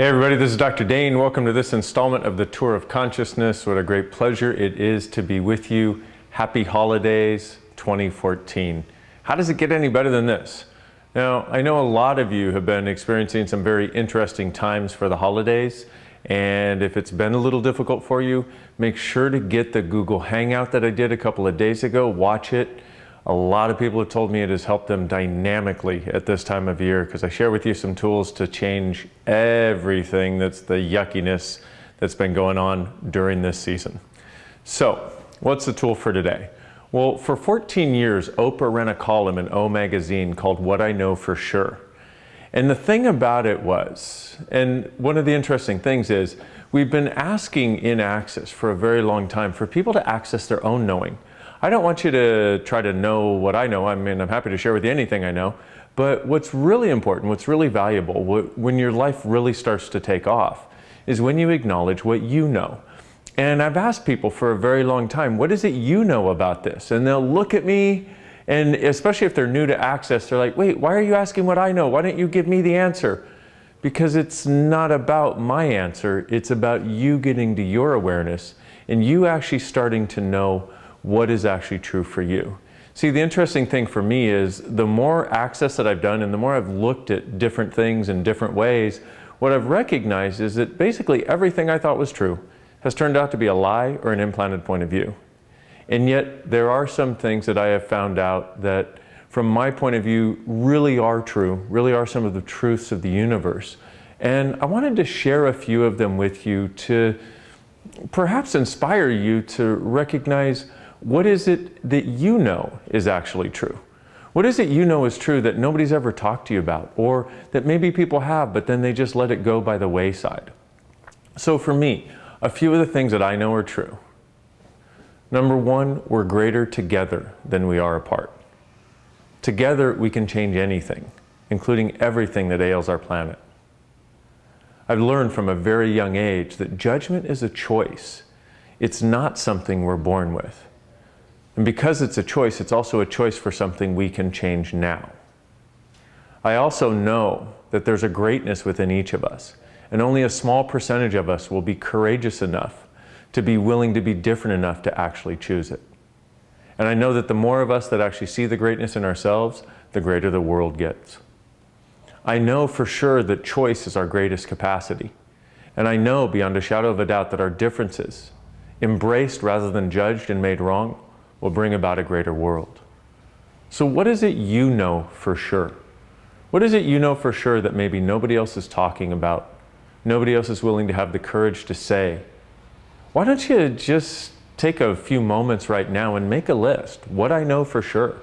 Hey everybody, this is Dr. Dain. Welcome to this installment of the Tour of Consciousness. What a great pleasure it is to be with you. Happy Holidays 2014. How does it get any better than this? Now, I know a lot of you have been experiencing some very interesting times for the holidays, and if it's been a little difficult for you, make sure to get the Google Hangout that I did a couple of days ago. Watch it. A lot of people have told me it has helped them dynamically at this time of year because I share with you some tools to change everything that's the yuckiness that's been going on during this season. So, what's the tool for today? Well, for 14 years, Oprah ran a column in O magazine called What I Know For Sure. And the thing about it was, and one of the interesting things is, we've been asking in Access for a very long time for people to access their own knowing. I don't want you to try to know what I know. I mean, I'm happy to share with you anything I know. But what's really important, what's really valuable, when your life really starts to take off, is when you acknowledge what you know. And I've asked people for a very long time, what is it you know about this? And they'll look at me, and especially if they're new to Access, they're like, wait, why are you asking what I know? Why don't you give me the answer? Because it's not about my answer. It's about you getting to your awareness and you actually starting to know what is actually true for you. See, the interesting thing for me is the more Access that I've done and the more I've looked at different things in different ways, what I've recognized is that basically everything I thought was true has turned out to be a lie or an implanted point of view. And yet there are some things that I have found out that from my point of view really are true, really are some of the truths of the universe. And I wanted to share a few of them with you to perhaps inspire you to recognize what is it that you know is actually true? What is it you know is true that nobody's ever talked to you about, or that maybe people have, but then they just let it go by the wayside? So for me, a few of the things that I know are true. Number one, we're greater together than we are apart. Together, we can change anything, including everything that ails our planet. I've learned from a very young age that judgment is a choice. It's not something we're born with. And because it's a choice, it's also a choice for something we can change now. I also know that there's a greatness within each of us, and only a small percentage of us will be courageous enough to be willing to be different enough to actually choose it. And I know that the more of us that actually see the greatness in ourselves, the greater the world gets. I know for sure that choice is our greatest capacity. And I know beyond a shadow of a doubt that our differences, embraced rather than judged and made wrong, will bring about a greater world. So what is it you know for sure? What is it you know for sure that maybe nobody else is talking about? Nobody else is willing to have the courage to say? Why don't you just take a few moments right now and make a list? What I know for sure.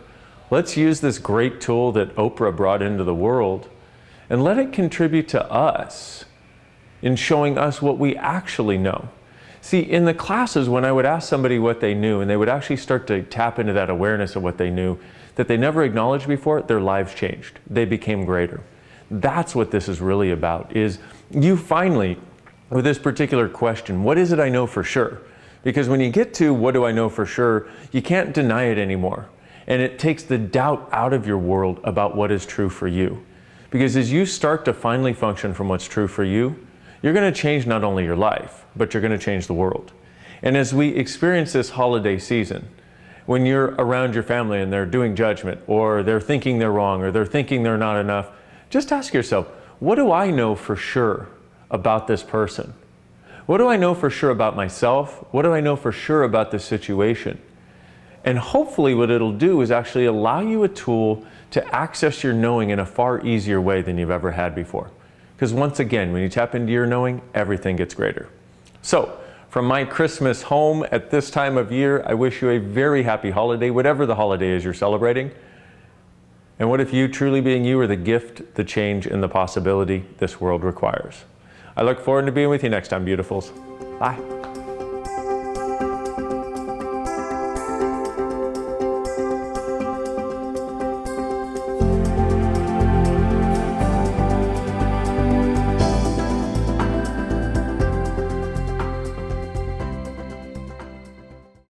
Let's use this great tool that Oprah brought into the world and let it contribute to us in showing us what we actually know. See, in the classes, when I would ask somebody what they knew, and they would actually start to tap into that awareness of what they knew, that they never acknowledged before, their lives changed. They became greater. That's what this is really about, is you finally, with this particular question, what is it I know for sure? Because when you get to what do I know for sure, you can't deny it anymore. And it takes the doubt out of your world about what is true for you. Because as you start to finally function from what's true for you, you're going to change not only your life, but you're going to change the world. And as we experience this holiday season, when you're around your family and they're doing judgment, or they're thinking they're wrong, or they're thinking they're not enough, just ask yourself, what do I know for sure about this person? What do I know for sure about myself? What do I know for sure about this situation? And hopefully what it'll do is actually allow you a tool to access your knowing in a far easier way than you've ever had before. Because once again, when you tap into your knowing, everything gets greater. So, from my Christmas home at this time of year, I wish you a very happy holiday, whatever the holiday is you're celebrating. And what if you, truly being you, are the gift, the change, and the possibility this world requires? I look forward to being with you next time, beautifuls. Bye.